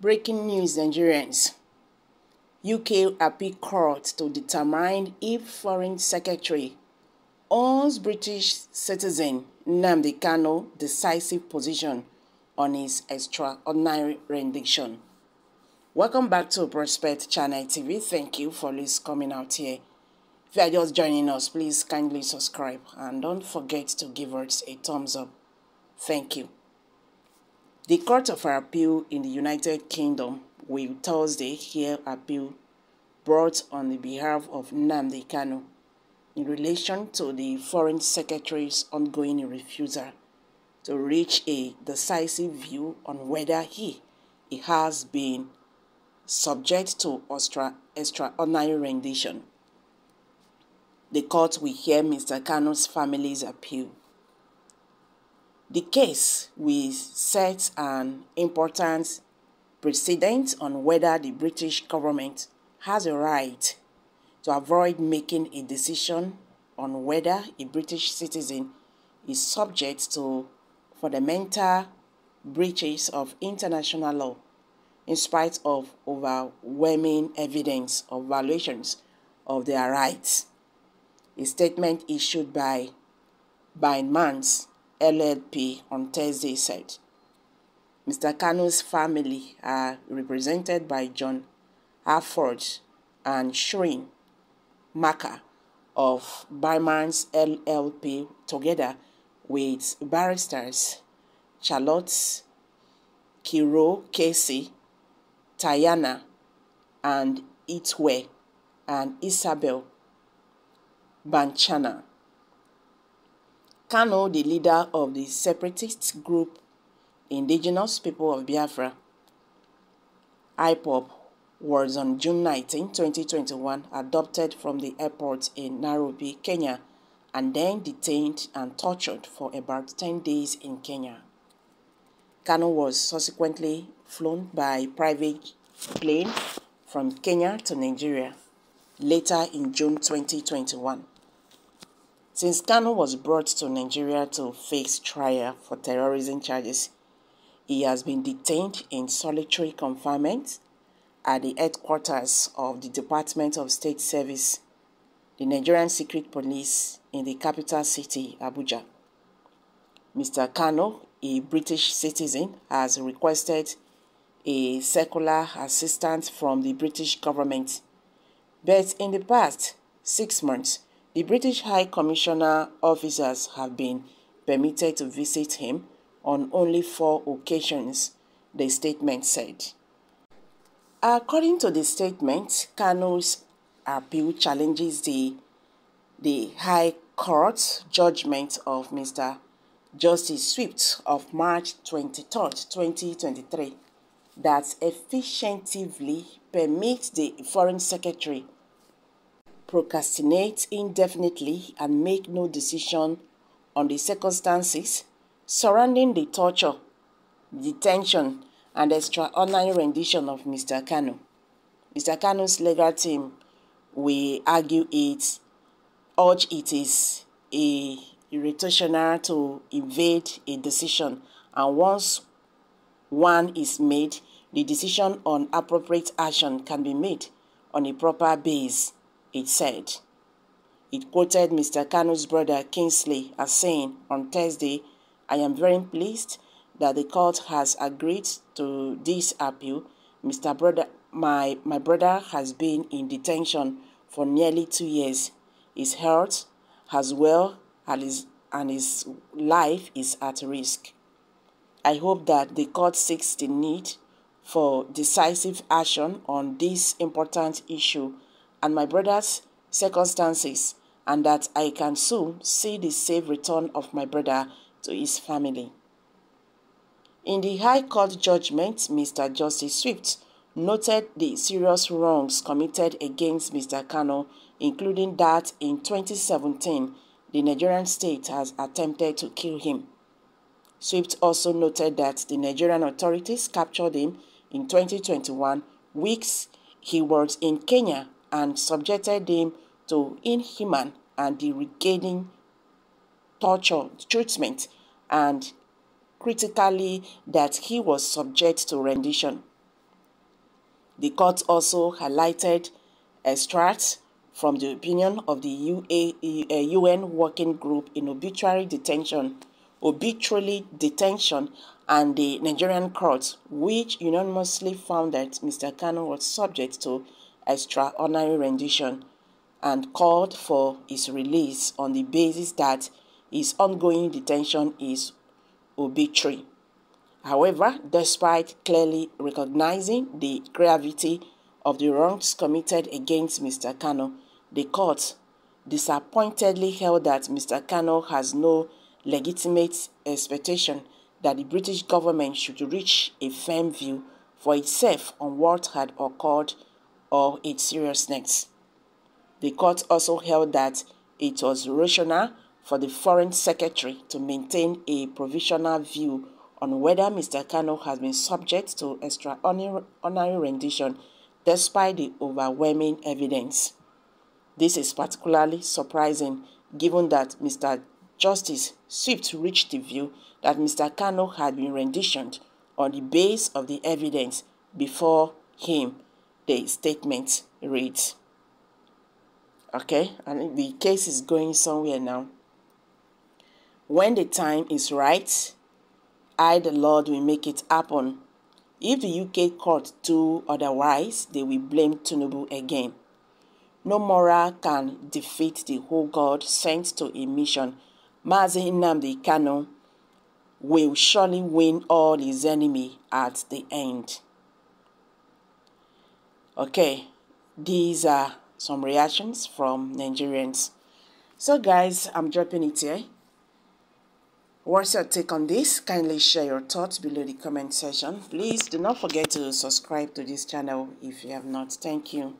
Breaking news, Nigerians. UK appeal court to determine if Foreign Secretary owns British citizen Nnamdi Kaun decisive position on his extraordinary rendition. Welcome back to Prospect Channel TV. Thank you for coming out here. If you are just joining us, please kindly subscribe and don't forget to give us a thumbs up. Thank you. The Court of Appeal in the United Kingdom will Thursday hear appeal brought on the behalf of Nnamdi Kaun in relation to the Foreign Secretary's ongoing refusal to reach a decisive view on whether he has been subject to extraordinary rendition. The court will hear Mr. Kaun's family's appeal. The case will set an important precedent on whether the British government has a right to avoid making a decision on whether a British citizen is subject to fundamental breaches of international law in spite of overwhelming evidence of violations of their rights. A statement issued by Binance LLP on Thursday said, Mr. Kaun's family are represented by John Harford and Shireen Maka of Binance LLP together with barristers Charlotte Kiro Casey, Tayana and Itwe and Isabel Banchana. Kaun, the leader of the separatist group Indigenous People of Biafra, IPOB, was on June 19, 2021 adopted from the airport in Nairobi, Kenya, and then detained and tortured for about 10 days in Kenya. Kaun was subsequently flown by private plane from Kenya to Nigeria later in June 2021. Since Kaun was brought to Nigeria to face trial for terrorism charges, he has been detained in solitary confinement at the headquarters of the Department of State Service, the Nigerian Secret Police in the capital city, Abuja. Mr. Kaun, a British citizen, has requested a secular assistance from the British government, but in the past 6 months, the British High Commissioner officers have been permitted to visit him on only 4 occasions, the statement said. According to the statement, Kaun's appeal challenges the High Court judgment of Mr. Justice Swift of March 23, 2023 that effectively permits the Foreign Secretary procrastinate indefinitely and make no decision on the circumstances surrounding the torture, detention, and extraordinary rendition of Mr. Kaun. Mr. Kaun's legal team will urge it is irrational to evade a decision, and once one is made, the decision on appropriate action can be made on a proper basis, it said. It quoted Mr. Kaun's brother Kingsley as saying on Thursday, I am very pleased that the court has agreed to this appeal. My brother has been in detention for nearly 2 years. His health as well and his life is at risk. I hope that the court seeks the need for decisive action on this important issue and my brother's circumstances, and that I can soon see the safe return of my brother to his family. In the High Court judgment, Mr. Justice Swift noted the serious wrongs committed against Mr. Kaun, including that in 2017, the Nigerian state has attempted to kill him. Swift also noted that the Nigerian authorities captured him in 2021, weeks he was in Kenya, and subjected him to inhuman and degrading torture treatment, and critically that he was subject to rendition. The court also highlighted extracts from the opinion of the UN Working Group in Arbitrary Detention and the Nigerian court, which unanimously found that Mr. Kaun was subject to extraordinary rendition and called for his release on the basis that his ongoing detention is arbitrary. However, despite clearly recognizing the gravity of the wrongs committed against Mr. Kaun, the court disappointedly held that Mr. Kaun has no legitimate expectation that the British government should reach a firm view for itself on what had occurred or its seriousness. The court also held that it was rational for the Foreign Secretary to maintain a provisional view on whether Mr. Kaun has been subject to extraordinary rendition despite the overwhelming evidence. This is particularly surprising given that Mr. Justice Swift reached the view that Mr. Kaun had been renditioned on the basis of the evidence before him, the statement reads. Okay, and the case is going somewhere now. When the time is right, I, the Lord, will make it happen. If the UK court do otherwise, they will blame Tinubu again. No moral can defeat the whole God sent to a mission. Mazi Nnamdi Kaun will surely win all his enemy at the end. Okay, these are some reactions from Nigerians. So guys, I'm dropping it here. What's your take on this? Kindly share your thoughts below the comment section. Please do not forget to subscribe to this channel if you have not. Thank you.